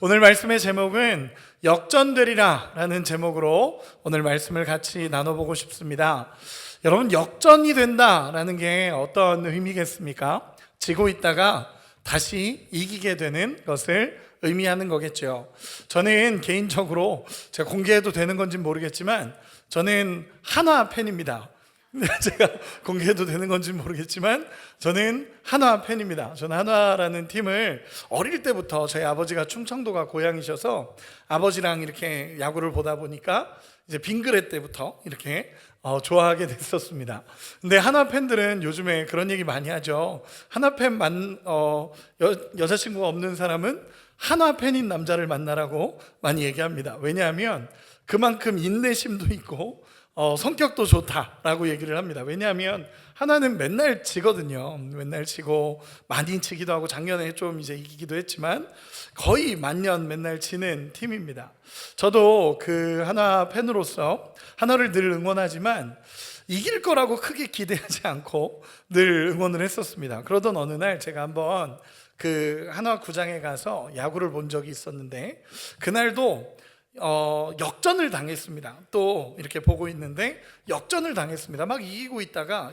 오늘 말씀의 제목은 역전되리라 라는 제목으로 오늘 말씀을 같이 나눠보고 싶습니다. 여러분, 역전이 된다라는 게 어떤 의미겠습니까? 지고 있다가 다시 이기게 되는 것을 의미하는 거겠죠. 저는 개인적으로 제가 공개해도 되는 건지 모르겠지만 저는 한화 팬입니다. 제가 공개해도 되는 건지 모르겠지만 저는 한화 팬입니다. 저는 한화라는 팀을 어릴 때부터 저희 아버지가 충청도가 고향이셔서 아버지랑 이렇게 야구를 보다 보니까 이제 빙그레 때부터 이렇게 좋아하게 됐었습니다. 근데 한화 팬들은 요즘에 그런 얘기 많이 하죠. 한화 여자친구가 없는 사람은 한화 팬인 남자를 만나라고 많이 얘기합니다. 왜냐하면 그만큼 인내심도 있고 성격도 좋다라고 얘기를 합니다. 왜냐하면 하나는 맨날 지거든요. 맨날 지고 많이 지기도 하고 작년에 좀 이제 이기기도 했지만 거의 만년 맨날 지는 팀입니다. 저도 그 하나 팬으로서 하나를 늘 응원하지만 이길 거라고 크게 기대하지 않고 늘 응원을 했었습니다. 그러던 어느 날 제가 한번 그 한화 구장에 가서 야구를 본 적이 있었는데 그날도 역전을 당했습니다. 또 이렇게 보고 있는데 역전을 당했습니다. 막 이기고 있다가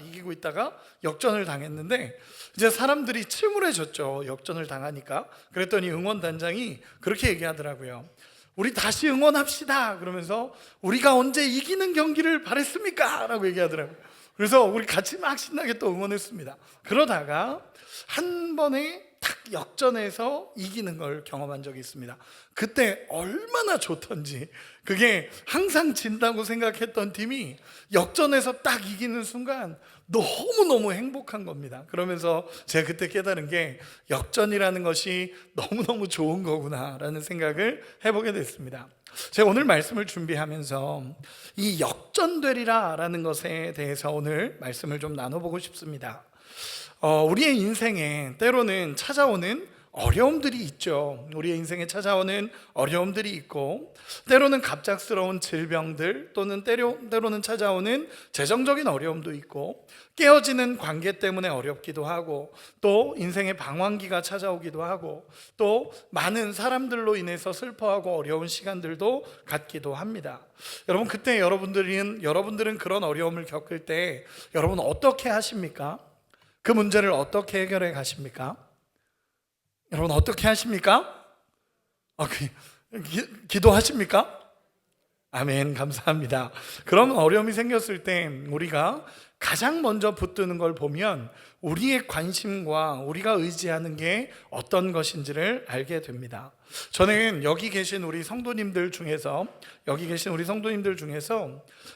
역전을 당했는데 이제 사람들이 침울해졌죠. 역전을 당하니까. 그랬더니 응원단장이 그렇게 얘기하더라고요. 우리 다시 응원합시다. 그러면서 우리가 언제 이기는 경기를 바랬습니까? 라고 얘기하더라고요. 그래서 우리 같이 막 신나게 또 응원했습니다. 그러다가 한 번에 딱 역전해서 이기는 걸 경험한 적이 있습니다. 그때 얼마나 좋던지, 그게 항상 진다고 생각했던 팀이 역전해서 딱 이기는 순간 너무너무 행복한 겁니다. 그러면서 제가 그때 깨달은 게 역전이라는 것이 너무너무 좋은 거구나 라는 생각을 해보게 됐습니다. 제가 오늘 말씀을 준비하면서 이 역전되리라 라는 것에 대해서 오늘 말씀을 좀 나눠보고 싶습니다. 우리의 인생에 때로는 찾아오는 어려움들이 있죠. 우리의 인생에 찾아오는 어려움들이 있고 때로는 갑작스러운 질병들 또는 때로는 찾아오는 재정적인 어려움도 있고 깨어지는 관계 때문에 어렵기도 하고 또 인생의 방황기가 찾아오기도 하고 또 많은 사람들로 인해서 슬퍼하고 어려운 시간들도 갖기도 합니다. 여러분, 그때 여러분들은 그런 어려움을 겪을 때 여러분 어떻게 하십니까? 그 문제를 어떻게 해결해 가십니까? 여러분 어떻게 하십니까? 기도하십니까? 아멘, 감사합니다. 그런 어려움이 생겼을 때 우리가 가장 먼저 붙드는 걸 보면 우리의 관심과 우리가 의지하는 게 어떤 것인지를 알게 됩니다. 저는 여기 계신 우리 성도님들 중에서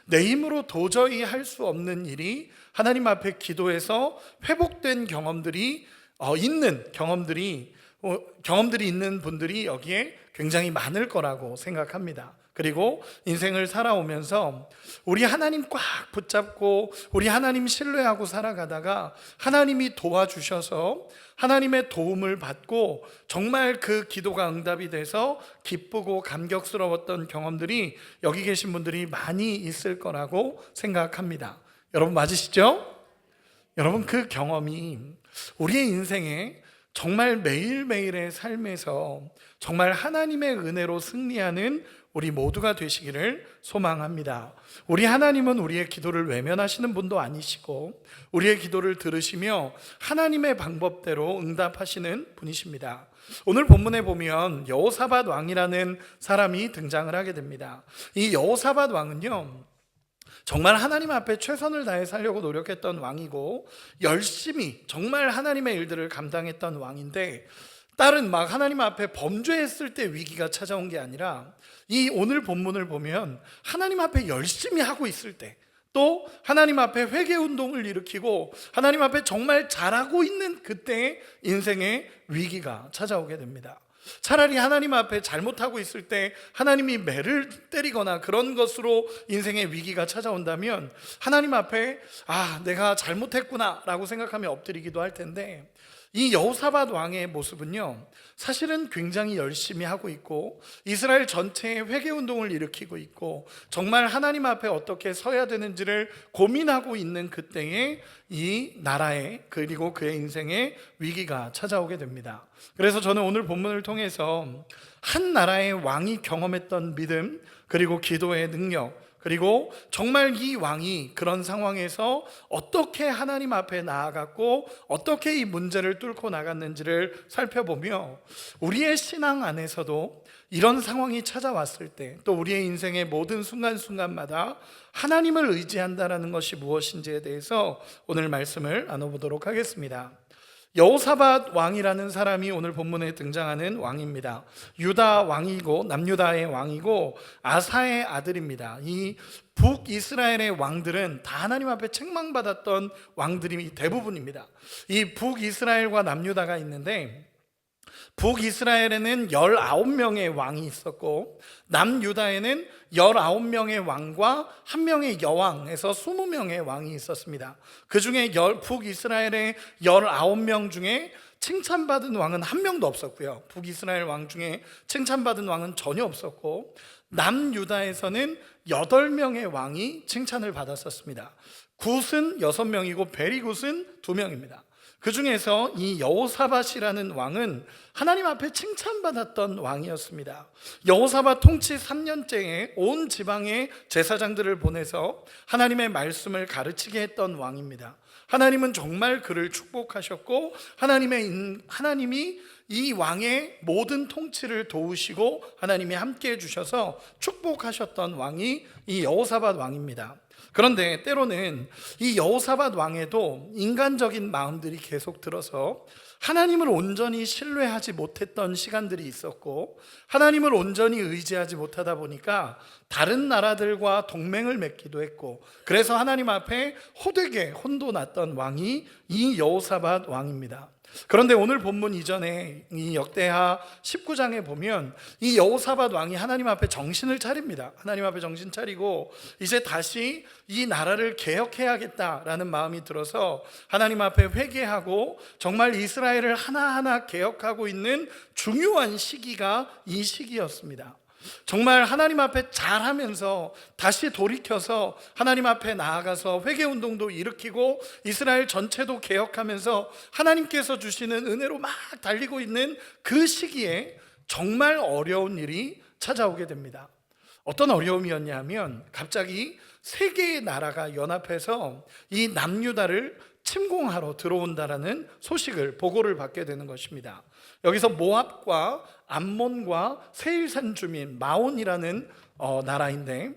내 힘으로 도저히 할 수 없는 일이 하나님 앞에 기도해서 회복된 경험들이 있는 분들이 여기에 굉장히 많을 거라고 생각합니다. 그리고 인생을 살아오면서 우리 하나님 꽉 붙잡고 우리 하나님 신뢰하고 살아가다가 하나님이 도와주셔서 하나님의 도움을 받고 정말 그 기도가 응답이 돼서 기쁘고 감격스러웠던 경험들이 여기 계신 분들이 많이 있을 거라고 생각합니다. 여러분 맞으시죠? 여러분, 그 경험이 우리의 인생에 정말 매일매일의 삶에서 정말 하나님의 은혜로 승리하는 우리 모두가 되시기를 소망합니다. 우리 하나님은 우리의 기도를 외면하시는 분도 아니시고 우리의 기도를 들으시며 하나님의 방법대로 응답하시는 분이십니다. 오늘 본문에 보면 여호사밧 왕이라는 사람이 등장을 하게 됩니다. 이 여호사밧 왕은요, 정말 하나님 앞에 최선을 다해 살려고 노력했던 왕이고 열심히 정말 하나님의 일들을 감당했던 왕인데 딸은 막 하나님 앞에 범죄했을 때 위기가 찾아온 게 아니라 이 오늘 본문을 보면 하나님 앞에 열심히 하고 있을 때 또 하나님 앞에 회개 운동을 일으키고 하나님 앞에 정말 잘하고 있는 그때의 인생의 위기가 찾아오게 됩니다. 차라리 하나님 앞에 잘못하고 있을 때 하나님이 매를 때리거나 그런 것으로 인생의 위기가 찾아온다면 하나님 앞에 내가 잘못했구나 라고 생각하며 엎드리기도 할 텐데 이 여호사밧 왕의 모습은요, 사실은 굉장히 열심히 하고 있고 이스라엘 전체에 회개 운동을 일으키고 있고 정말 하나님 앞에 어떻게 서야 되는지를 고민하고 있는 그때에 이 나라에 그리고 그의 인생에 위기가 찾아오게 됩니다. 그래서 저는 오늘 본문을 통해서 한 나라의 왕이 경험했던 믿음, 그리고 기도의 능력, 그리고 정말 이 왕이 그런 상황에서 어떻게 하나님 앞에 나아갔고 어떻게 이 문제를 뚫고 나갔는지를 살펴보며 우리의 신앙 안에서도 이런 상황이 찾아왔을 때, 또 우리의 인생의 모든 순간순간마다 하나님을 의지한다는 것이 무엇인지에 대해서 오늘 말씀을 나눠보도록 하겠습니다. 여호사밧 왕이라는 사람이 오늘 본문에 등장하는 왕입니다. 유다 왕이고 남유다의 왕이고 아사의 아들입니다. 이 북이스라엘의 왕들은 다 하나님 앞에 책망받았던 왕들이 대부분입니다. 이 북이스라엘과 남유다가 있는데, 북이스라엘에는 19명의 왕이 있었고 남유다에는 19명의 왕과 1명의 여왕에서 20명의 왕이 있었습니다. 그 중에 북이스라엘의 19명 중에 칭찬받은 왕은 한 명도 없었고요, 북이스라엘 왕 중에 칭찬받은 왕은 전혀 없었고, 남유다에서는 8명의 왕이 칭찬을 받았었습니다. 굿은 6명이고 베리굿은 2명입니다. 그 중에서 이 여호사밧이라는 왕은 하나님 앞에 칭찬받았던 왕이었습니다. 여호사밧 통치 3년째에 온 지방의 제사장들을 보내서 하나님의 말씀을 가르치게 했던 왕입니다. 하나님은 정말 그를 축복하셨고 하나님이 이 왕의 모든 통치를 도우시고 하나님이 함께 해주셔서 축복하셨던 왕이 이 여호사밧 왕입니다. 그런데 때로는 이 여호사밧 왕에도 인간적인 마음들이 계속 들어서 하나님을 온전히 신뢰하지 못했던 시간들이 있었고, 하나님을 온전히 의지하지 못하다 보니까 다른 나라들과 동맹을 맺기도 했고, 그래서 하나님 앞에 호되게 혼돈났던 왕이 이 여호사밧 왕입니다. 그런데 오늘 본문 이전에 이 역대하 19장에 보면 이 여호사밧 왕이 하나님 앞에 정신을 차립니다. 하나님 앞에 정신 차리고 이제 다시 이 나라를 개혁해야겠다라는 마음이 들어서 하나님 앞에 회개하고 정말 이스라엘을 하나하나 개혁하고 있는 중요한 시기가 이 시기였습니다. 정말 하나님 앞에 잘하면서 다시 돌이켜서 하나님 앞에 나아가서 회개운동도 일으키고 이스라엘 전체도 개혁하면서 하나님께서 주시는 은혜로 막 달리고 있는 그 시기에 정말 어려운 일이 찾아오게 됩니다. 어떤 어려움이었냐면 갑자기 세 개의 나라가 연합해서 이 남유다를 침공하러 들어온다라는 소식을 보고를 받게 되는 것입니다. 여기서 모압과 암몬과 세일산 주민 마온이라는 나라인데,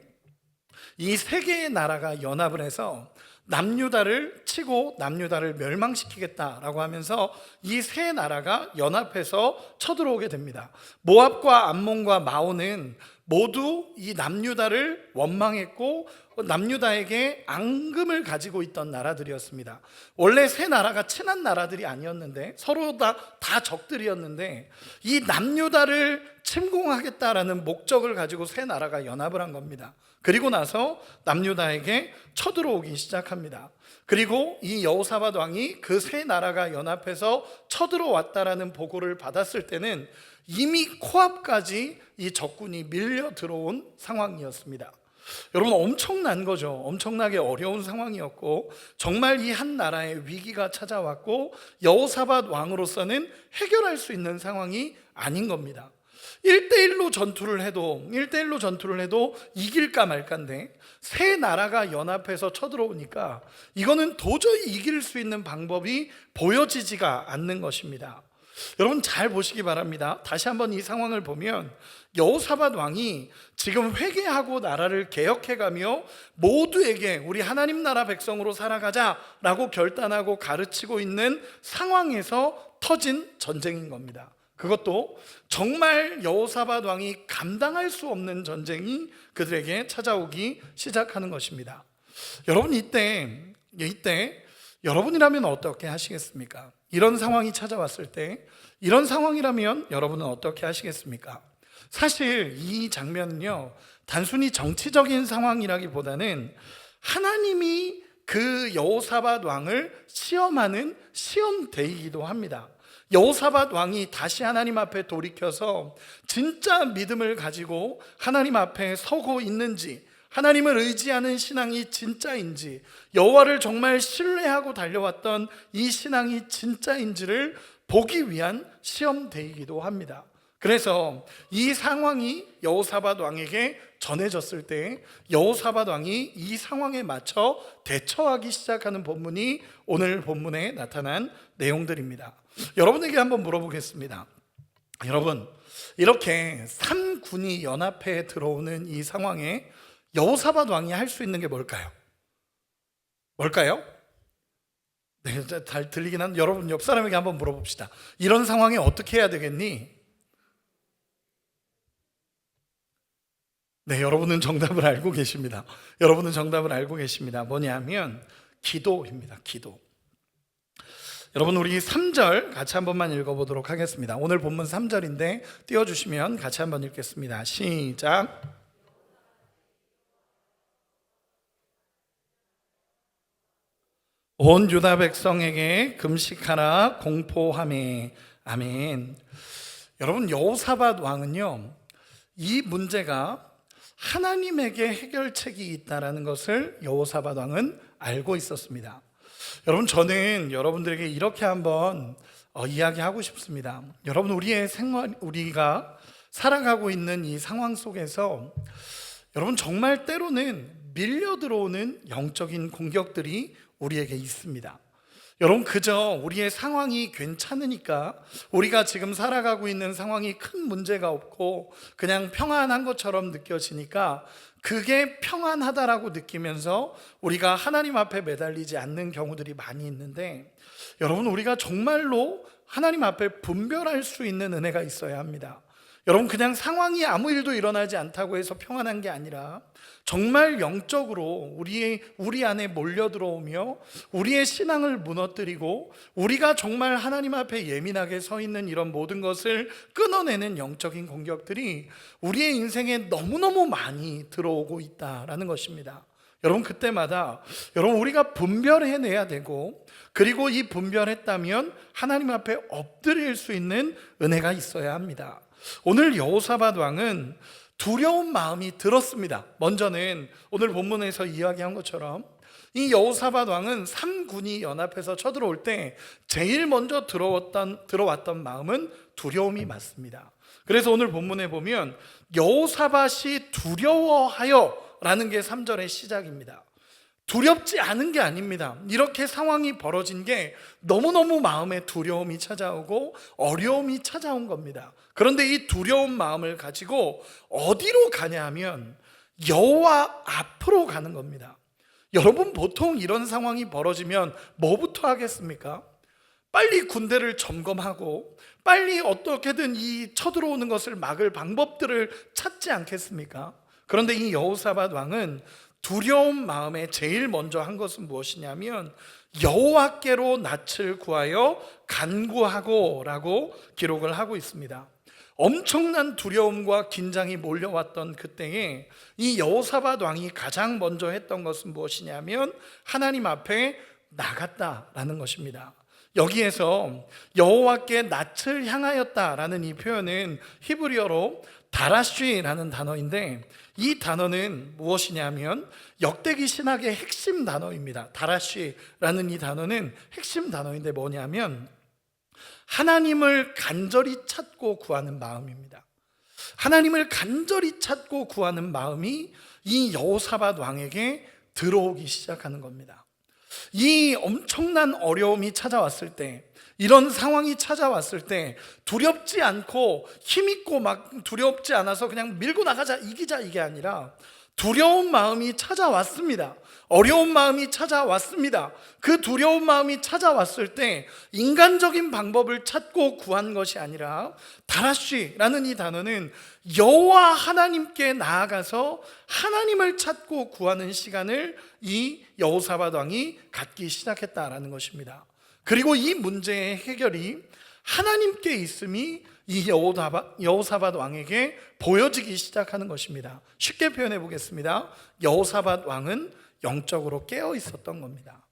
이 세 개의 나라가 연합을 해서 남유다를 치고 남유다를 멸망시키겠다라고 하면서 이 세 나라가 연합해서 쳐들어오게 됩니다. 모압과 암몬과 마온은 모두 이 남유다를 원망했고 남유다에게 앙금을 가지고 있던 나라들이었습니다. 원래 세 나라가 친한 나라들이 아니었는데 서로 다 적들이었는데 이 남유다를 침공하겠다라는 목적을 가지고 세 나라가 연합을 한 겁니다. 그리고 나서 남유다에게 쳐들어오기 시작합니다. 그리고 이 여호사밧 왕이 그 세 나라가 연합해서 쳐들어왔다라는 보고를 받았을 때는 이미 코앞까지 이 적군이 밀려 들어온 상황이었습니다. 여러분, 엄청난 거죠. 엄청나게 어려운 상황이었고 정말 이 한 나라의 위기가 찾아왔고 여호사밧 왕으로서는 해결할 수 있는 상황이 아닌 겁니다. 1대1로 전투를 해도 이길까 말까인데 세 나라가 연합해서 쳐들어오니까 이거는 도저히 이길 수 있는 방법이 보여지지가 않는 것입니다. 여러분 잘 보시기 바랍니다. 다시 한번 이 상황을 보면 여호사밧 왕이 지금 회개하고 나라를 개혁해가며 모두에게 우리 하나님 나라 백성으로 살아가자라고 결단하고 가르치고 있는 상황에서 터진 전쟁인 겁니다. 그것도 정말 여호사밧 왕이 감당할 수 없는 전쟁이 그들에게 찾아오기 시작하는 것입니다. 여러분 이때 여러분이라면 어떻게 하시겠습니까? 이런 상황이 찾아왔을 때 이런 상황이라면 여러분은 어떻게 하시겠습니까? 사실 이 장면은요 단순히 정치적인 상황이라기보다는 하나님이 그 여호사밧 왕을 시험하는 시험대이기도 합니다. 여호사밧 왕이 다시 하나님 앞에 돌이켜서 진짜 믿음을 가지고 하나님 앞에 서고 있는지, 하나님을 의지하는 신앙이 진짜인지, 여호와를 정말 신뢰하고 달려왔던 이 신앙이 진짜인지를 보기 위한 시험대이기도 합니다. 그래서 이 상황이 여호사밧 왕에게 전해졌을 때 여호사밧 왕이 이 상황에 맞춰 대처하기 시작하는 본문이 오늘 본문에 나타난 내용들입니다. 여러분에게 한번 물어보겠습니다. 여러분, 이렇게 3군이 연합해 들어오는 이 상황에 여호사밧 왕이 할 수 있는 게 뭘까요? 뭘까요? 네, 잘 들리긴 한데 여러분 옆 사람에게 한번 물어봅시다. 이런 상황에 어떻게 해야 되겠니? 네, 여러분은 정답을 알고 계십니다. 여러분은 정답을 알고 계십니다. 뭐냐면 기도입니다. 기도. 여러분, 우리 3절 같이 한 번만 읽어보도록 하겠습니다. 오늘 본문 3절인데 띄워주시면 같이 한번 읽겠습니다. 시작. 온 유다 백성에게 금식하라 공포하매. 아멘. 여러분, 여호사밧 왕은요, 이 문제가 하나님에게 해결책이 있다라는 것을 여호사밧 왕은 알고 있었습니다. 여러분, 저는 여러분들에게 이렇게 한번 이야기하고 싶습니다. 여러분, 우리가 살아가고 있는 이 상황 속에서 여러분 정말 때로는 밀려 들어오는 영적인 공격들이 우리에게 있습니다. 여러분, 그저 우리의 상황이 괜찮으니까, 우리가 지금 살아가고 있는 상황이 큰 문제가 없고 그냥 평안한 것처럼 느껴지니까 그게 평안하다라고 느끼면서 우리가 하나님 앞에 매달리지 않는 경우들이 많이 있는데, 여러분, 우리가 정말로 하나님 앞에 분별할 수 있는 은혜가 있어야 합니다. 여러분, 그냥 상황이 아무 일도 일어나지 않다고 해서 평안한 게 아니라 정말 영적으로 우리 안에 몰려 들어오며 우리의 신앙을 무너뜨리고 우리가 정말 하나님 앞에 예민하게 서 있는 이런 모든 것을 끊어내는 영적인 공격들이 우리의 인생에 너무너무 많이 들어오고 있다라는 것입니다. 여러분, 그때마다 여러분 우리가 분별해내야 되고, 그리고 이 분별했다면 하나님 앞에 엎드릴 수 있는 은혜가 있어야 합니다. 오늘 여호사밧 왕은 두려운 마음이 들었습니다. 먼저는 오늘 본문에서 이야기한 것처럼 이 여호사밧 왕은 3군이 연합해서 쳐들어올 때 제일 먼저 들어왔던 마음은 두려움이 맞습니다. 그래서 오늘 본문에 보면 여호사밧이 두려워하여 라는 게 3절의 시작입니다. 두렵지 않은 게 아닙니다. 이렇게 상황이 벌어진 게 너무너무 마음에 두려움이 찾아오고 어려움이 찾아온 겁니다. 그런데 이 두려운 마음을 가지고 어디로 가냐 하면 여호와 앞으로 가는 겁니다. 여러분, 보통 이런 상황이 벌어지면 뭐부터 하겠습니까? 빨리 군대를 점검하고 빨리 어떻게든 이 쳐들어오는 것을 막을 방법들을 찾지 않겠습니까? 그런데 이 여호사밧 왕은 두려운 마음에 제일 먼저 한 것은 무엇이냐면 여호와께로 낯을 구하여 간구하고 라고 기록을 하고 있습니다. 엄청난 두려움과 긴장이 몰려왔던 그때에 이 여호사밧 왕이 가장 먼저 했던 것은 무엇이냐면 하나님 앞에 나갔다라는 것입니다. 여기에서 여호와께 낯을 향하였다라는 이 표현은 히브리어로 다라쉬라는 단어인데, 이 단어는 무엇이냐면 역대기 신학의 핵심 단어입니다. 다라쉬라는 이 단어는 핵심 단어인데 뭐냐면 하나님을 간절히 찾고 구하는 마음입니다. 하나님을 간절히 찾고 구하는 마음이 이 여호사밧 왕에게 들어오기 시작하는 겁니다. 이 엄청난 어려움이 찾아왔을 때, 이런 상황이 찾아왔을 때 두렵지 않고 힘있고 막 두렵지 않아서 그냥 밀고 나가자, 이기자, 이게 아니라 두려운 마음이 찾아왔습니다. 어려운 마음이 찾아왔습니다. 그 두려운 마음이 찾아왔을 때 인간적인 방법을 찾고 구한 것이 아니라 다라쉬라는 이 단어는 여호와 하나님께 나아가서 하나님을 찾고 구하는 시간을 이 여호사밧 왕이 갖기 시작했다라는 것입니다. 그리고 이 문제의 해결이 하나님께 있음이 이 여호사밧 왕에게 보여지기 시작하는 것입니다. 쉽게 표현해 보겠습니다. 여호사밧 왕은 영적으로 깨어 있었던 겁니다.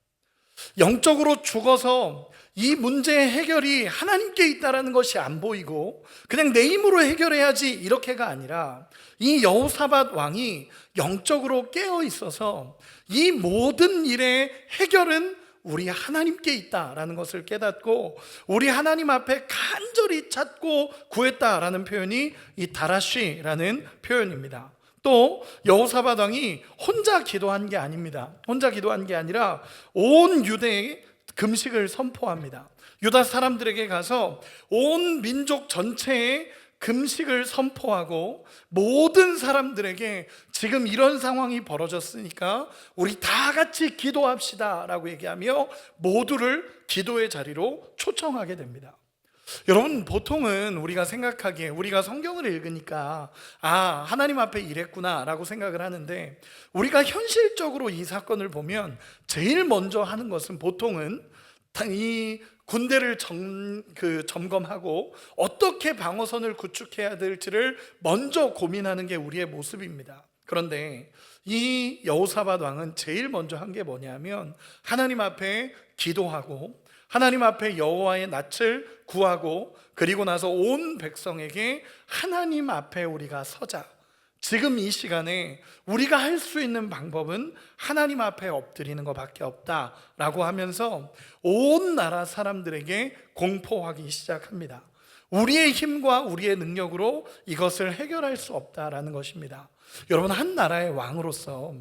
영적으로 죽어서 이 문제의 해결이 하나님께 있다는 것이 안 보이고 그냥 내 힘으로 해결해야지 이렇게가 아니라 이 여호사밧 왕이 영적으로 깨어 있어서 이 모든 일의 해결은 우리 하나님께 있다라는 것을 깨닫고 우리 하나님 앞에 간절히 찾고 구했다라는 표현이 이 다라쉬라는 표현입니다. 또 여호사밧 왕이 혼자 기도한 게 아닙니다. 혼자 기도한 게 아니라 온 유대에 금식을 선포합니다. 유다 사람들에게 가서 온 민족 전체에 금식을 선포하고 모든 사람들에게 지금 이런 상황이 벌어졌으니까 우리 다 같이 기도합시다 라고 얘기하며 모두를 기도의 자리로 초청하게 됩니다. 여러분, 보통은 우리가 생각하기에 우리가 성경을 읽으니까 하나님 앞에 이랬구나 라고 생각을 하는데 우리가 현실적으로 이 사건을 보면 제일 먼저 하는 것은 보통은 이 군대를 점검하고 어떻게 방어선을 구축해야 될지를 먼저 고민하는 게 우리의 모습입니다. 그런데 이 여호사밧 왕은 제일 먼저 한 게 뭐냐면 하나님 앞에 기도하고 하나님 앞에 여호와의 낯을 구하고 그리고 나서 온 백성에게 하나님 앞에 우리가 서자. 지금 이 시간에 우리가 할 수 있는 방법은 하나님 앞에 엎드리는 것밖에 없다라고 하면서 온 나라 사람들에게 공포하기 시작합니다. 우리의 힘과 우리의 능력으로 이것을 해결할 수 없다라는 것입니다. 여러분, 한 나라의 왕으로서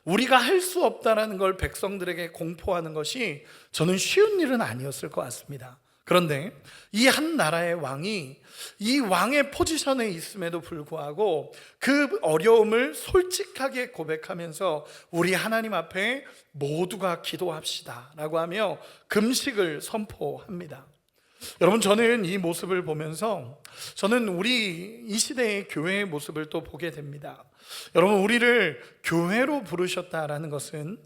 우리가 할 수 없다라는 걸 백성들에게 공포하는 것이 저는 쉬운 일은 아니었을 것 같습니다. 그런데 이 한 나라의 왕이 이 왕의 포지션에 있음에도 불구하고 그 어려움을 솔직하게 고백하면서 우리 하나님 앞에 모두가 기도합시다 라고 하며 금식을 선포합니다. 여러분, 저는 이 모습을 보면서 저는 우리 이 시대의 교회의 모습을 또 보게 됩니다. 여러분, 우리를 교회로 부르셨다라는 것은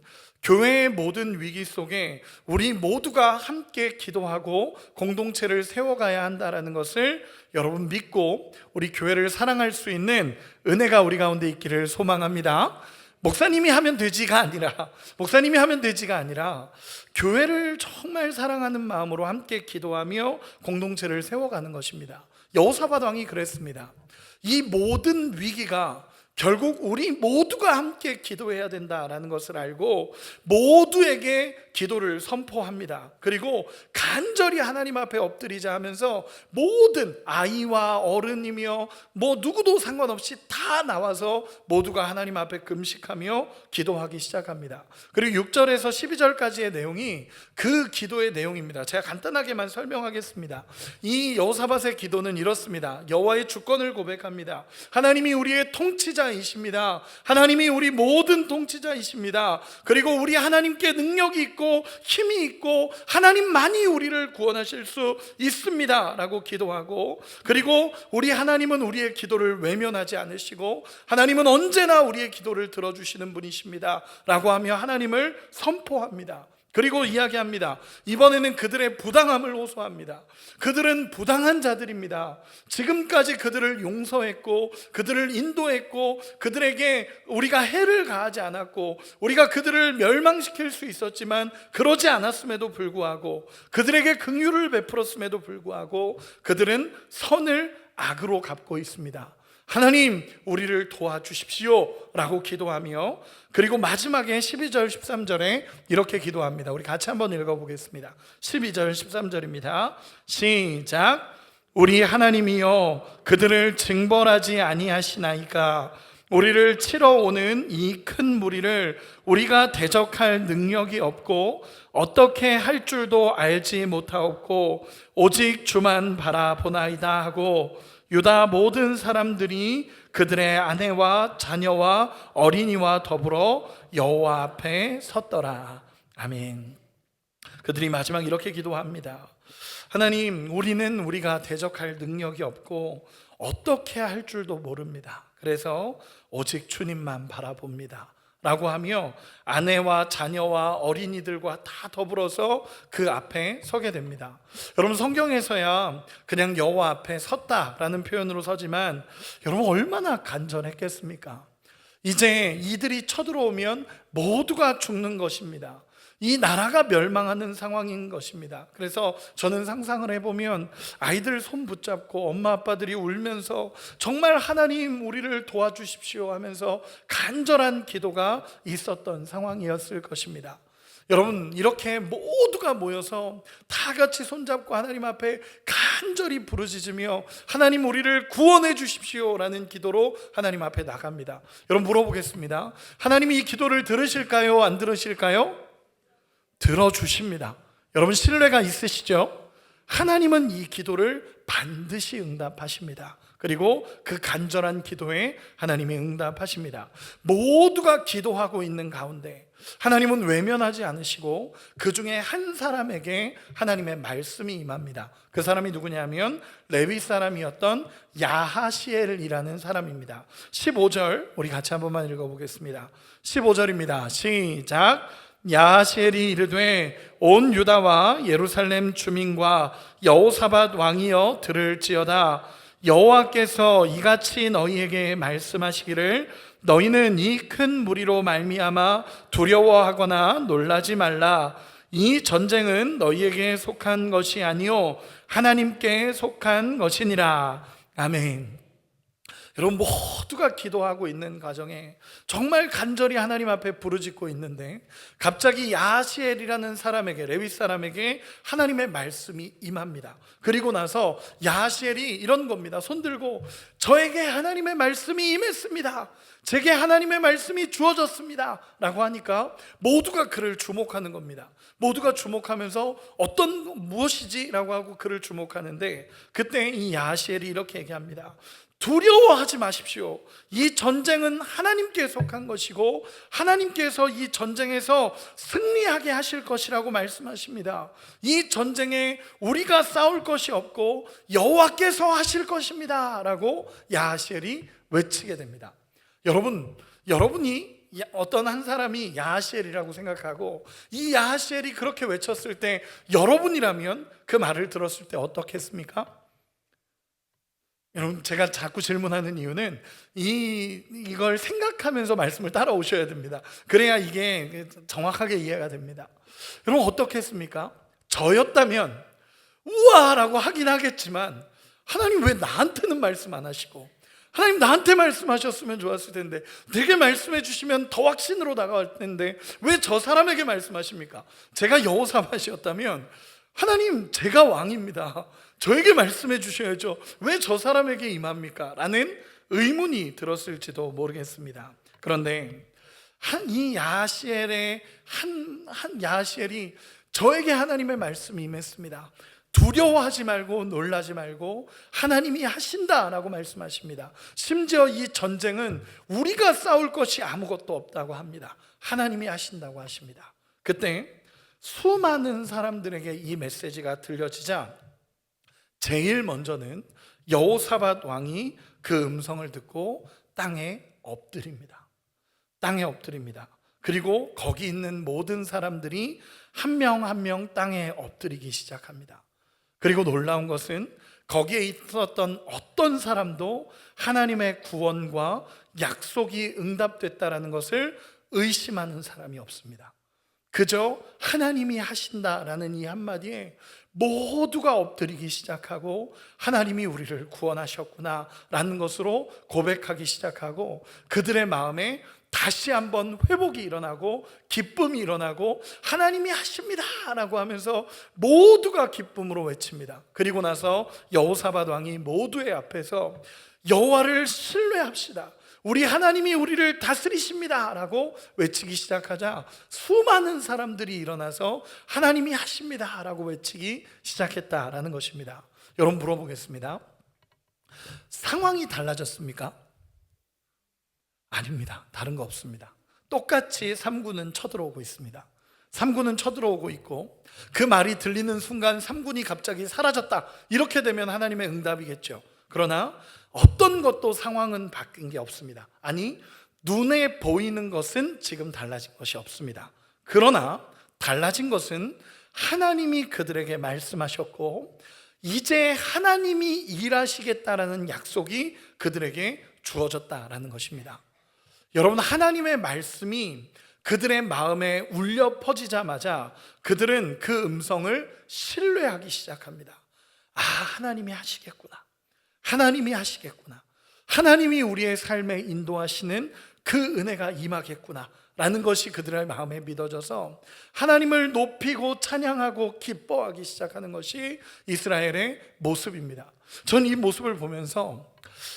교회의 모든 위기 속에 우리 모두가 함께 기도하고 공동체를 세워가야 한다는 것을 여러분 믿고 우리 교회를 사랑할 수 있는 은혜가 우리 가운데 있기를 소망합니다. 목사님이 하면 되지가 아니라 교회를 정말 사랑하는 마음으로 함께 기도하며 공동체를 세워가는 것입니다. 여호사밧 왕이 그랬습니다. 이 모든 위기가 결국 우리 모두가 함께 기도해야 된다라는 것을 알고 모두에게 기도를 선포합니다. 그리고 간절히 하나님 앞에 엎드리자 하면서 모든 아이와 어른이며 누구도 상관없이 다 나와서 모두가 하나님 앞에 금식하며 기도하기 시작합니다. 그리고 6절에서 12절까지의 내용이 그 기도의 내용입니다. 제가 간단하게만 설명하겠습니다. 이 여호사밧의 기도는 이렇습니다. 여호와의 주권을 고백합니다. 하나님이 우리의 통치자이십니다. 하나님이 우리 모든 통치자이십니다. 그리고 우리 하나님께 능력이 있고 힘이 있고 하나님만이 우리를 구원하실 수 있습니다 라고 기도하고, 그리고 우리 하나님은 우리의 기도를 외면하지 않으시고 하나님은 언제나 우리의 기도를 들어주시는 분이십니다 라고 하며 하나님을 선포합니다. 그리고 이야기합니다. 이번에는 그들의 부당함을 호소합니다. 그들은 부당한 자들입니다. 지금까지 그들을 용서했고 그들을 인도했고 그들에게 우리가 해를 가하지 않았고 우리가 그들을 멸망시킬 수 있었지만 그러지 않았음에도 불구하고 그들에게 긍휼을 베풀었음에도 불구하고 그들은 선을 악으로 갚고 있습니다. 하나님, 우리를 도와주십시오 라고 기도하며, 그리고 마지막에 12절 13절에 이렇게 기도합니다. 우리 같이 한번 읽어보겠습니다. 12절 13절입니다. 시작. 우리 하나님이여, 그들을 징벌하지 아니하시나이까. 우리를 치러 오는 이 큰 무리를 우리가 대적할 능력이 없고 어떻게 할 줄도 알지 못하옵고 오직 주만 바라보나이다 하고 유다 모든 사람들이 그들의 아내와 자녀와 어린이와 더불어 여호와 앞에 섰더라. 아멘. 그들이 마지막 이렇게 기도합니다. 하나님, 우리는 우리가 대적할 능력이 없고 어떻게 할 줄도 모릅니다. 그래서 오직 주님만 바라봅니다 라고 하며 아내와 자녀와 어린이들과 다 더불어서 그 앞에 서게 됩니다. 여러분, 성경에서야 그냥 여호와 앞에 섰다라는 표현으로 서지만 여러분, 얼마나 간절했겠습니까? 이제 이들이 쳐들어오면 모두가 죽는 것입니다. 이 나라가 멸망하는 상황인 것입니다. 그래서 저는 상상을 해보면 아이들 손 붙잡고 엄마 아빠들이 울면서 정말 하나님 우리를 도와주십시오 하면서 간절한 기도가 있었던 상황이었을 것입니다. 여러분, 이렇게 모두가 모여서 다 같이 손잡고 하나님 앞에 간절히 부르짖으며 하나님 우리를 구원해 주십시오 라는 기도로 하나님 앞에 나갑니다. 여러분, 물어보겠습니다. 하나님이 이 기도를 들으실까요? 안 들으실까요? 들어주십니다. 여러분, 신뢰가 있으시죠? 하나님은 이 기도를 반드시 응답하십니다. 그리고 그 간절한 기도에 하나님이 응답하십니다. 모두가 기도하고 있는 가운데 하나님은 외면하지 않으시고 그 중에 한 사람에게 하나님의 말씀이 임합니다. 그 사람이 누구냐면 레위 사람이었던 야하시엘이라는 사람입니다. 15절 우리 같이 한 번만 읽어보겠습니다. 15절입니다. 시작. 야하시엘이 이르되 온 유다와 예루살렘 주민과 여호사밧 왕이여 들을지어다. 여호와께서 이같이 너희에게 말씀하시기를 너희는 이 큰 무리로 말미암아 두려워하거나 놀라지 말라. 이 전쟁은 너희에게 속한 것이 아니요 하나님께 속한 것이니라. 아멘. 여러분, 모두가 기도하고 있는 가정에 정말 간절히 하나님 앞에 부르짖고 있는데 갑자기 야하시엘이라는 사람에게, 레위 사람에게 하나님의 말씀이 임합니다. 그리고 나서 야하시엘이 이런 겁니다. 손들고 저에게 하나님의 말씀이 임했습니다. 제게 하나님의 말씀이 주어졌습니다 라고 하니까 모두가 그를 주목하는 겁니다. 모두가 주목하면서 무엇이지? 라고 하고 그를 주목하는데 그때 이 야하시엘이 이렇게 얘기합니다. 두려워하지 마십시오. 이 전쟁은 하나님께 속한 것이고 하나님께서 이 전쟁에서 승리하게 하실 것이라고 말씀하십니다. 이 전쟁에 우리가 싸울 것이 없고 여호와께서 하실 것입니다 라고 야하시엘이 외치게 됩니다. 여러분이 어떤 한 사람이 야하시엘이라고 생각하고 이 야하시엘이 그렇게 외쳤을 때 여러분이라면 그 말을 들었을 때 어떻겠습니까? 여러분, 제가 자꾸 질문하는 이유는 이걸 생각하면서 말씀을 따라오셔야 됩니다. 그래야 이게 정확하게 이해가 됩니다. 여러분, 어떻겠습니까? 저였다면 우와라고 하긴 하겠지만 하나님 왜 나한테는 말씀 안 하시고 하나님 나한테 말씀하셨으면 좋았을 텐데 내게 말씀해 주시면 더 확신으로 다가갈 텐데 왜 저 사람에게 말씀하십니까? 제가 여호사밧이었다면 하나님 제가 왕입니다. 저에게 말씀해 주셔야죠. 왜 저 사람에게 임합니까? 라는 의문이 들었을지도 모르겠습니다. 그런데 이 야하시엘의 한 야하시엘이 저에게 하나님의 말씀이 임했습니다. 두려워하지 말고 놀라지 말고 하나님이 하신다라고 말씀하십니다. 심지어 이 전쟁은 우리가 싸울 것이 아무것도 없다고 합니다. 하나님이 하신다고 하십니다. 그때 수많은 사람들에게 이 메시지가 들려지자 제일 먼저는 여호사밧 왕이 그 음성을 듣고 땅에 엎드립니다. 땅에 엎드립니다. 그리고 거기 있는 모든 사람들이 한 명 한 명 땅에 엎드리기 시작합니다. 그리고 놀라운 것은 거기에 있었던 어떤 사람도 하나님의 구원과 약속이 응답됐다라는 것을 의심하는 사람이 없습니다. 그저 하나님이 하신다라는 이 한마디에 모두가 엎드리기 시작하고 하나님이 우리를 구원하셨구나 라는 것으로 고백하기 시작하고 그들의 마음에 다시 한번 회복이 일어나고 기쁨이 일어나고 하나님이 하십니다 라고 하면서 모두가 기쁨으로 외칩니다. 그리고 나서 여호사밧 왕이 모두의 앞에서 여호와를 신뢰합시다, 우리 하나님이 우리를 다스리십니다 라고 외치기 시작하자 수많은 사람들이 일어나서 하나님이 하십니다 라고 외치기 시작했다라는 것입니다. 여러분, 물어보겠습니다. 상황이 달라졌습니까? 아닙니다. 다른 거 없습니다. 똑같이 3군은 쳐들어오고 있습니다. 3군은 쳐들어오고 있고 그 말이 들리는 순간 3군이 갑자기 사라졌다, 이렇게 되면 하나님의 응답이겠죠. 그러나 어떤 것도 상황은 바뀐 게 없습니다. 아니, 눈에 보이는 것은 지금 달라진 것이 없습니다. 그러나 달라진 것은 하나님이 그들에게 말씀하셨고 이제 하나님이 일하시겠다라는 약속이 그들에게 주어졌다라는 것입니다. 여러분, 하나님의 말씀이 그들의 마음에 울려 퍼지자마자 그들은 그 음성을 신뢰하기 시작합니다. 아, 하나님이 하시겠구나. 하나님이 하시겠구나. 하나님이 우리의 삶에 인도하시는 그 은혜가 임하겠구나 라는 것이 그들의 마음에 믿어져서 하나님을 높이고 찬양하고 기뻐하기 시작하는 것이 이스라엘의 모습입니다. 전 이 모습을 보면서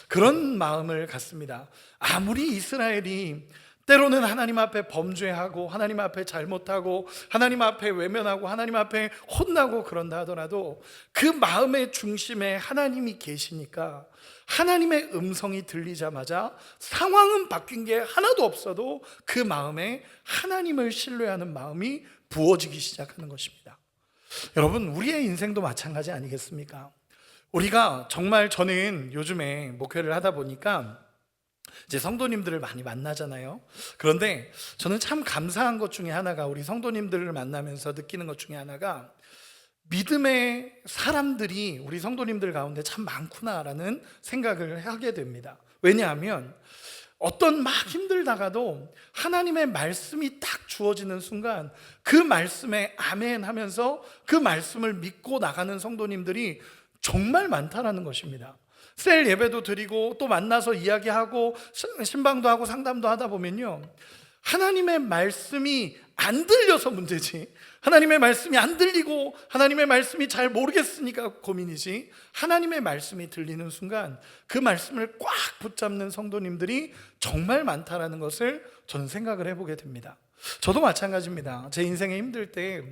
그런 마음을 갖습니다. 아무리 이스라엘이 때로는 하나님 앞에 범죄하고 하나님 앞에 잘못하고 하나님 앞에 외면하고 하나님 앞에 혼나고 그런다 하더라도 그 마음의 중심에 하나님이 계시니까 하나님의 음성이 들리자마자 상황은 바뀐 게 하나도 없어도 그 마음에 하나님을 신뢰하는 마음이 부어지기 시작하는 것입니다. 여러분, 우리의 인생도 마찬가지 아니겠습니까? 우리가 정말, 저는 요즘에 목회를 하다 보니까 이제 성도님들을 많이 만나잖아요. 그런데 저는 참 감사한 것 중에 하나가, 우리 성도님들을 만나면서 느끼는 것 중에 하나가 믿음의 사람들이 우리 성도님들 가운데 참 많구나라는 생각을 하게 됩니다. 왜냐하면 어떤 막 힘들다가도 하나님의 말씀이 딱 주어지는 순간 그 말씀에 아멘 하면서 그 말씀을 믿고 나가는 성도님들이 정말 많다라는 것입니다. 셀 예배도 드리고 또 만나서 이야기하고 신방도 하고 상담도 하다 보면요, 하나님의 말씀이 안 들려서 문제지, 하나님의 말씀이 안 들리고 하나님의 말씀이 잘 모르겠으니까 고민이지, 하나님의 말씀이 들리는 순간 그 말씀을 꽉 붙잡는 성도님들이 정말 많다라는 것을 저는 생각을 해보게 됩니다. 저도 마찬가지입니다. 제 인생에 힘들 때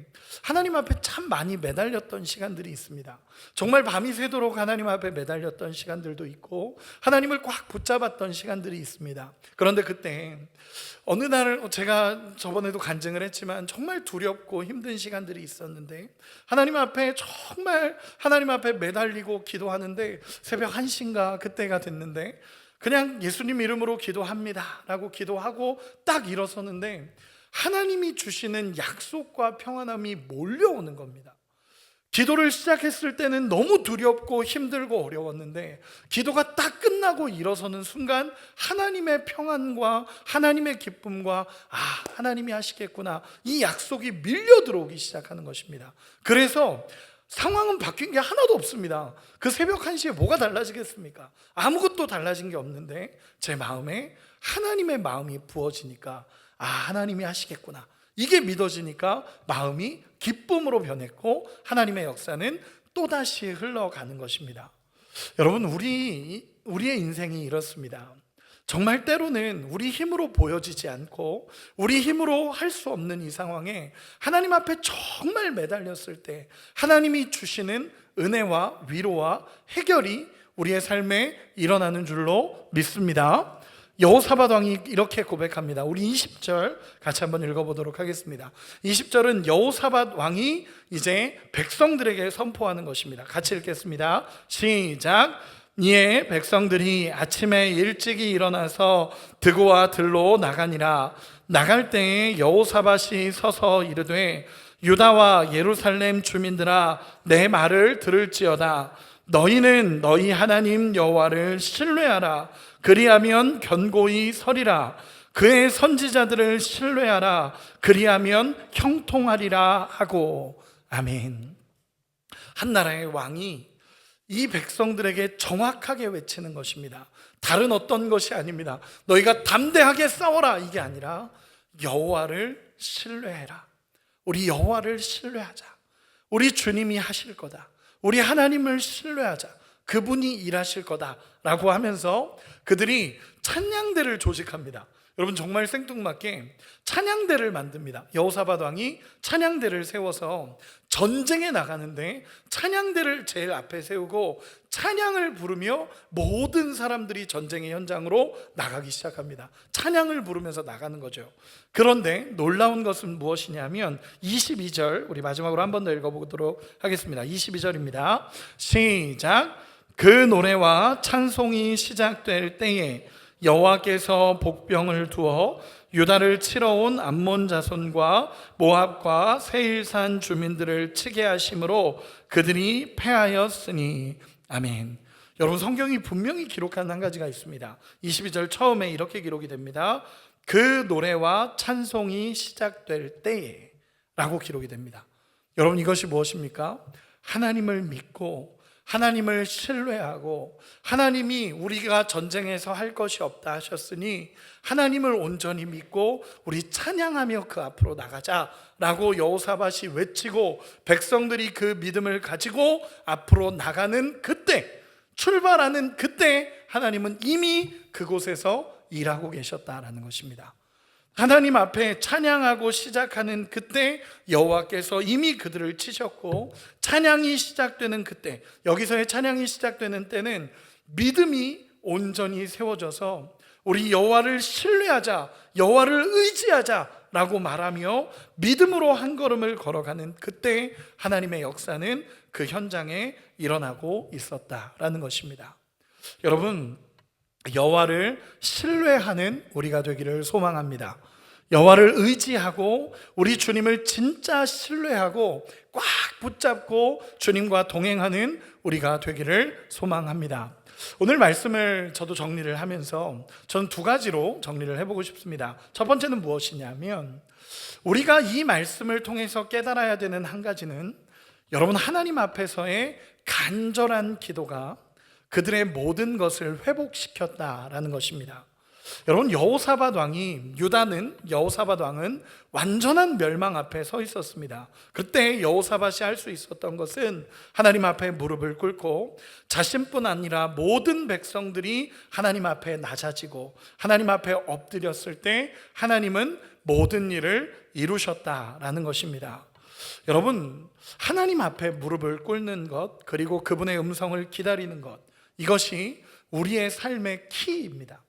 하나님 앞에 참 많이 매달렸던 시간들이 있습니다. 정말 밤이 새도록 하나님 앞에 매달렸던 시간들도 있고 하나님을 꽉 붙잡았던 시간들이 있습니다. 그런데 그때 어느 날, 제가 저번에도 간증을 했지만 정말 두렵고 힘든 시간들이 있었는데 하나님 앞에 정말 하나님 앞에 매달리고 기도하는데 새벽 1시인가 그때가 됐는데 그냥 예수님 이름으로 기도합니다 라고 기도하고 딱 일어서는데 하나님이 주시는 약속과 평안함이 몰려오는 겁니다. 기도를 시작했을 때는 너무 두렵고 힘들고 어려웠는데 기도가 딱 끝나고 일어서는 순간 하나님의 평안과 하나님의 기쁨과 하나님이 하시겠구나, 이 약속이 밀려 들어오기 시작하는 것입니다. 그래서 상황은 바뀐 게 하나도 없습니다. 그 새벽 1시에 뭐가 달라지겠습니까? 아무것도 달라진 게 없는데 제 마음에 하나님의 마음이 부어지니까 하나님이 하시겠구나, 이게 믿어지니까 마음이 기쁨으로 변했고 하나님의 역사는 또다시 흘러가는 것입니다. 여러분, 우리의 인생이 이렇습니다. 정말 때로는 우리 힘으로 보여지지 않고 우리 힘으로 할 수 없는 이 상황에 하나님 앞에 정말 매달렸을 때 하나님이 주시는 은혜와 위로와 해결이 우리의 삶에 일어나는 줄로 믿습니다. 여호사밧 왕이 이렇게 고백합니다. 우리 20절 같이 한번 읽어보도록 하겠습니다. 20절은 여호사밧 왕이 이제 백성들에게 선포하는 것입니다. 같이 읽겠습니다. 시작. 이에 백성들이 아침에 일찍이 일어나서 드고와 들로 나가니라. 나갈 때에 여호사밧이 서서 이르되 유다와 예루살렘 주민들아, 내 말을 들을지어다. 너희는 너희 하나님 여호와를 신뢰하라. 그리하면 견고히 서리라. 그의 선지자들을 신뢰하라. 그리하면 형통하리라 하고. 아멘. 한 나라의 왕이 이 백성들에게 정확하게 외치는 것입니다. 다른 어떤 것이 아닙니다. 너희가 담대하게 싸워라, 이게 아니라 여호와를 신뢰해라. 우리 여호와를 신뢰하자. 우리 주님이 하실 거다. 우리 하나님을 신뢰하자. 그분이 일하실 거다라고 하면서 그들이 찬양대를 조직합니다. 여러분, 정말 생뚱맞게 찬양대를 만듭니다. 여호사밧 왕이 찬양대를 세워서 전쟁에 나가는데 찬양대를 제일 앞에 세우고 찬양을 부르며 모든 사람들이 전쟁의 현장으로 나가기 시작합니다. 찬양을 부르면서 나가는 거죠. 그런데 놀라운 것은 무엇이냐면 22절, 우리 마지막으로 한 번 더 읽어보도록 하겠습니다. 22절입니다. 시작. 그 노래와 찬송이 시작될 때에 여호와께서 복병을 두어 유다를 치러 온 암몬 자손과 모압과 세일산 주민들을 치게 하심으로 그들이 패하였으니. 아멘. 여러분, 성경이 분명히 기록한 한 가지가 있습니다. 22절 처음에 이렇게 기록이 됩니다. 그 노래와 찬송이 시작될 때에 라고 기록이 됩니다. 여러분, 이것이 무엇입니까? 하나님을 믿고 하나님을 신뢰하고 하나님이 우리가 전쟁에서 할 것이 없다 하셨으니 하나님을 온전히 믿고 우리 찬양하며 그 앞으로 나가자라고 여호사밧이 외치고 백성들이 그 믿음을 가지고 앞으로 나가는 그때, 출발하는 그때 하나님은 이미 그곳에서 일하고 계셨다라는 것입니다. 하나님 앞에 찬양하고 시작하는 그때 여호와께서 이미 그들을 치셨고, 찬양이 시작되는 그때, 여기서의 찬양이 시작되는 때는 믿음이 온전히 세워져서 우리 여호와를 신뢰하자, 여호와를 의지하자 라고 말하며 믿음으로 한 걸음을 걸어가는 그때 하나님의 역사는 그 현장에 일어나고 있었다라는 것입니다. 여러분, 여호와를 신뢰하는 우리가 되기를 소망합니다. 여호와를 의지하고 우리 주님을 진짜 신뢰하고 꽉 붙잡고 주님과 동행하는 우리가 되기를 소망합니다. 오늘 말씀을 저도 정리를 하면서 저는 두 가지로 정리를 해보고 싶습니다. 첫 번째는 무엇이냐면, 우리가 이 말씀을 통해서 깨달아야 되는 한 가지는, 여러분, 하나님 앞에서의 간절한 기도가 그들의 모든 것을 회복시켰다라는 것입니다. 여러분, 여호사밧 왕이, 유다는, 여호사밧 왕은 완전한 멸망 앞에 서 있었습니다. 그때 여호사밧이 할 수 있었던 것은 하나님 앞에 무릎을 꿇고 자신뿐 아니라 모든 백성들이 하나님 앞에 낮아지고 하나님 앞에 엎드렸을 때 하나님은 모든 일을 이루셨다라는 것입니다. 여러분, 하나님 앞에 무릎을 꿇는 것, 그리고 그분의 음성을 기다리는 것, 이것이 우리의 삶의 키입니다.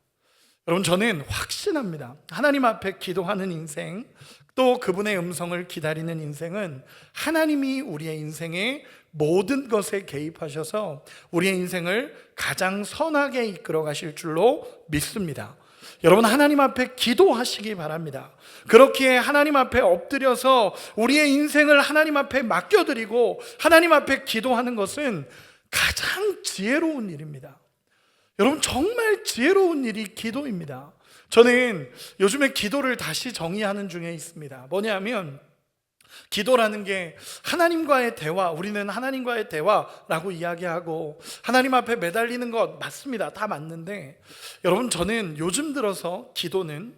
여러분, 저는 확신합니다. 하나님 앞에 기도하는 인생, 또 그분의 음성을 기다리는 인생은 하나님이 우리의 인생의 모든 것에 개입하셔서 우리의 인생을 가장 선하게 이끌어 가실 줄로 믿습니다. 여러분, 하나님 앞에 기도하시기 바랍니다. 그렇게 하나님 앞에 엎드려서 우리의 인생을 하나님 앞에 맡겨드리고 하나님 앞에 기도하는 것은 가장 지혜로운 일입니다. 여러분, 정말 지혜로운 일이 기도입니다. 저는 요즘에 기도를 다시 정의하는 중에 있습니다. 뭐냐면, 기도라는 게 하나님과의 대화, 우리는 하나님과의 대화라고 이야기하고 하나님 앞에 매달리는 것 맞습니다. 다 맞는데, 여러분, 저는 요즘 들어서 기도는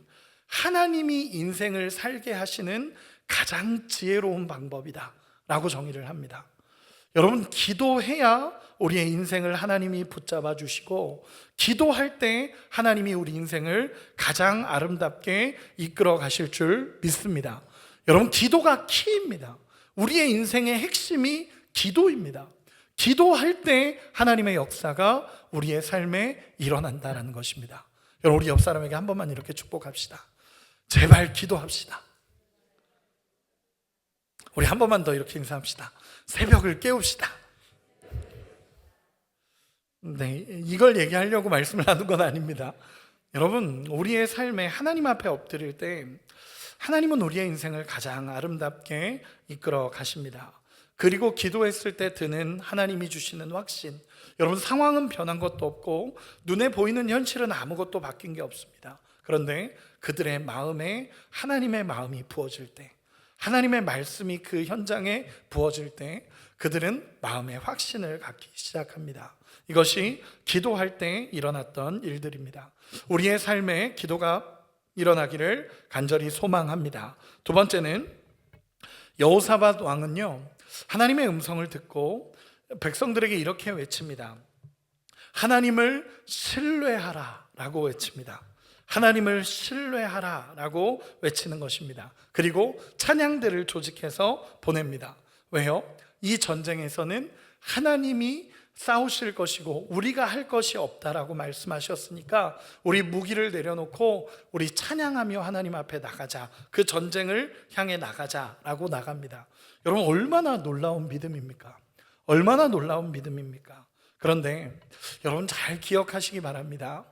하나님이 인생을 살게 하시는 가장 지혜로운 방법이다 라고 정의를 합니다. 여러분, 기도해야 우리의 인생을 하나님이 붙잡아 주시고, 기도할 때 하나님이 우리 인생을 가장 아름답게 이끌어 가실 줄 믿습니다. 여러분, 기도가 키입니다. 우리의 인생의 핵심이 기도입니다. 기도할 때 하나님의 역사가 우리의 삶에 일어난다는 것입니다. 여러분, 우리 옆 사람에게 한 번만 이렇게 축복합시다. 제발 기도합시다. 우리 한 번만 더 이렇게 인사합시다. 새벽을 깨웁시다. 네, 이걸 얘기하려고 말씀을 하는 건 아닙니다. 여러분, 우리의 삶에 하나님 앞에 엎드릴 때 하나님은 우리의 인생을 가장 아름답게 이끌어 가십니다. 그리고 기도했을 때 드는 하나님이 주시는 확신, 여러분, 상황은 변한 것도 없고 눈에 보이는 현실은 아무것도 바뀐 게 없습니다. 그런데 그들의 마음에 하나님의 마음이 부어질 때, 하나님의 말씀이 그 현장에 부어질 때 그들은 마음의 확신을 갖기 시작합니다. 이것이 기도할 때 일어났던 일들입니다. 우리의 삶에 기도가 일어나기를 간절히 소망합니다. 두 번째는, 여호사밧 왕은요, 하나님의 음성을 듣고 백성들에게 이렇게 외칩니다. 하나님을 신뢰하라 라고 외칩니다. 하나님을 신뢰하라 라고 외치는 것입니다. 그리고 찬양대를 조직해서 보냅니다. 왜요? 이 전쟁에서는 하나님이 싸우실 것이고 우리가 할 것이 없다라고 말씀하셨으니까 우리 무기를 내려놓고 우리 찬양하며 하나님 앞에 나가자, 그 전쟁을 향해 나가자라고 나갑니다. 여러분, 얼마나 놀라운 믿음입니까? 얼마나 놀라운 믿음입니까? 그런데 여러분, 잘 기억하시기 바랍니다.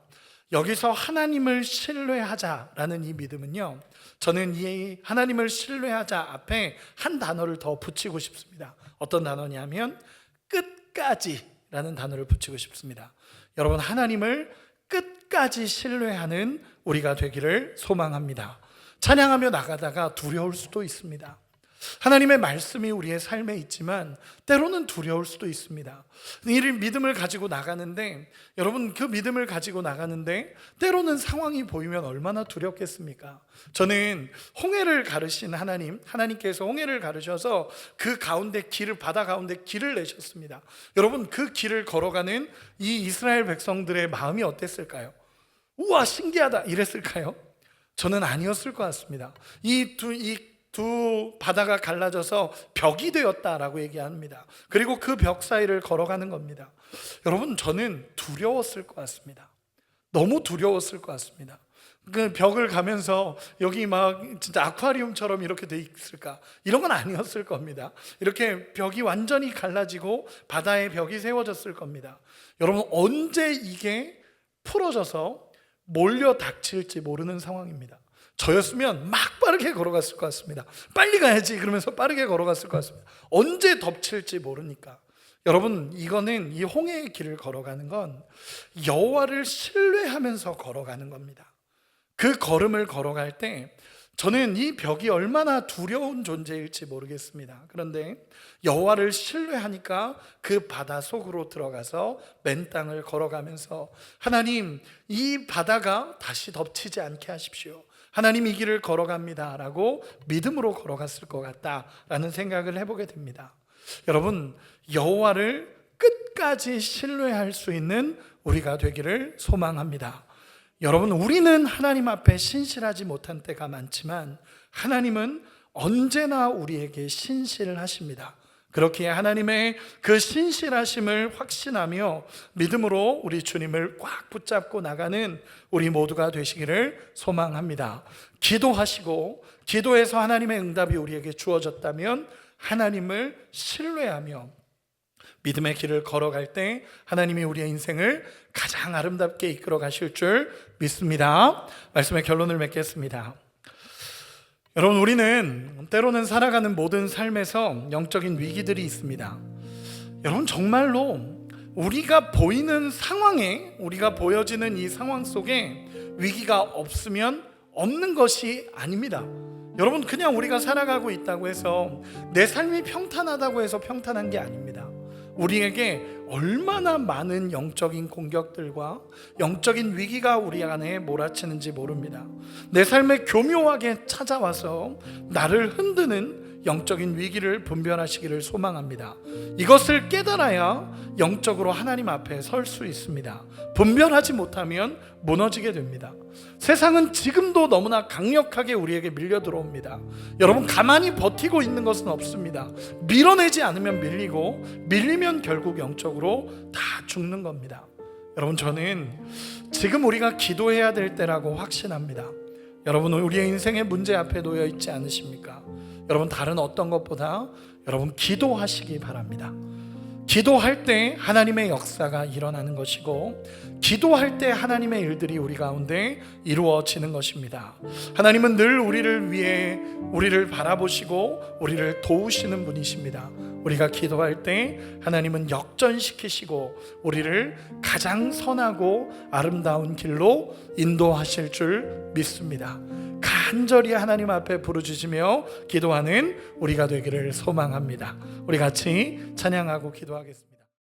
여기서 하나님을 신뢰하자라는 이 믿음은요, 저는 이 하나님을 신뢰하자 앞에 한 단어를 더 붙이고 싶습니다. 어떤 단어냐면 끝까지 라는 단어를 붙이고 싶습니다. 여러분, 하나님을 끝까지 신뢰하는 우리가 되기를 소망합니다. 찬양하며 나가다가 두려울 수도 있습니다. 하나님의 말씀이 우리의 삶에 있지만 때로는 두려울 수도 있습니다. 이 믿음을 가지고 나가는데, 여러분, 그 믿음을 가지고 나가는데 때로는 상황이 보이면 얼마나 두렵겠습니까? 저는 홍해를 가르신 하나님께서 홍해를 가르셔서 그 가운데 바다 가운데 길을 내셨습니다. 여러분, 그 길을 걸어가는 이 이스라엘 백성들의 마음이 어땠을까요? 우와, 신기하다 이랬을까요? 저는 아니었을 것 같습니다. 이 두 바다가 갈라져서 벽이 되었다라고 얘기합니다. 그리고 그 벽 사이를 걸어가는 겁니다. 여러분, 저는 두려웠을 것 같습니다. 너무 두려웠을 것 같습니다. 그 벽을 가면서 여기 막 진짜 아쿠아리움처럼 이렇게 돼 있을까? 이런 건 아니었을 겁니다. 이렇게 벽이 완전히 갈라지고 바다에 벽이 세워졌을 겁니다. 여러분, 언제 이게 풀어져서 몰려 닥칠지 모르는 상황입니다. 저였으면 막 빠르게 걸어갔을 것 같습니다. 빨리 가야지 그러면서 빠르게 걸어갔을 것 같습니다. 언제 덮칠지 모르니까. 여러분, 이거는 이 홍해의 길을 걸어가는 건 여호와를 신뢰하면서 걸어가는 겁니다. 그 걸음을 걸어갈 때 저는 이 벽이 얼마나 두려운 존재일지 모르겠습니다. 그런데 여호와를 신뢰하니까 그 바다 속으로 들어가서 맨 땅을 걸어가면서 하나님, 이 바다가 다시 덮치지 않게 하십시오. 하나님, 이 길을 걸어갑니다 라고 믿음으로 걸어갔을 것 같다라는 생각을 해보게 됩니다. 여러분, 여호와를 끝까지 신뢰할 수 있는 우리가 되기를 소망합니다. 여러분, 우리는 하나님 앞에 신실하지 못한 때가 많지만 하나님은 언제나 우리에게 신실하십니다. 그렇기에 하나님의 그 신실하심을 확신하며 믿음으로 우리 주님을 꽉 붙잡고 나가는 우리 모두가 되시기를 소망합니다. 기도하시고 기도해서 하나님의 응답이 우리에게 주어졌다면 하나님을 신뢰하며 믿음의 길을 걸어갈 때 하나님이 우리의 인생을 가장 아름답게 이끌어 가실 줄 믿습니다. 말씀의 결론을 맺겠습니다. 여러분, 우리는 때로는 살아가는 모든 삶에서 영적인 위기들이 있습니다. 여러분, 정말로 우리가 보이는 상황에, 우리가 보여지는 이 상황 속에 위기가 없으면 없는 것이 아닙니다. 여러분, 그냥 우리가 살아가고 있다고 해서 내 삶이 평탄하다고 해서 평탄한 게 아닙니다. 우리에게 얼마나 많은 영적인 공격들과 영적인 위기가 우리 안에 몰아치는지 모릅니다. 내 삶에 교묘하게 찾아와서 나를 흔드는 영적인 위기를 분별하시기를 소망합니다. 이것을 깨달아야 영적으로 하나님 앞에 설 수 있습니다. 분별하지 못하면 무너지게 됩니다. 세상은 지금도 너무나 강력하게 우리에게 밀려 들어옵니다. 여러분, 가만히 버티고 있는 것은 없습니다. 밀어내지 않으면 밀리고, 밀리면 결국 영적으로 다 죽는 겁니다. 여러분, 저는 지금 우리가 기도해야 될 때라고 확신합니다. 여러분, 우리의 인생의 문제 앞에 놓여 있지 않으십니까? 여러분, 다른 어떤 것보다 여러분 기도하시기 바랍니다. 기도할 때 하나님의 역사가 일어나는 것이고, 기도할 때 하나님의 일들이 우리 가운데 이루어지는 것입니다. 하나님은 늘 우리를 위해 우리를 바라보시고 우리를 도우시는 분이십니다. 우리가 기도할 때 하나님은 역전시키시고 우리를 가장 선하고 아름다운 길로 인도하실 줄 믿습니다. 간절히 하나님 앞에 부르짖으며 기도하는 우리가 되기를 소망합니다. 우리 같이 찬양하고 기도하겠습니다.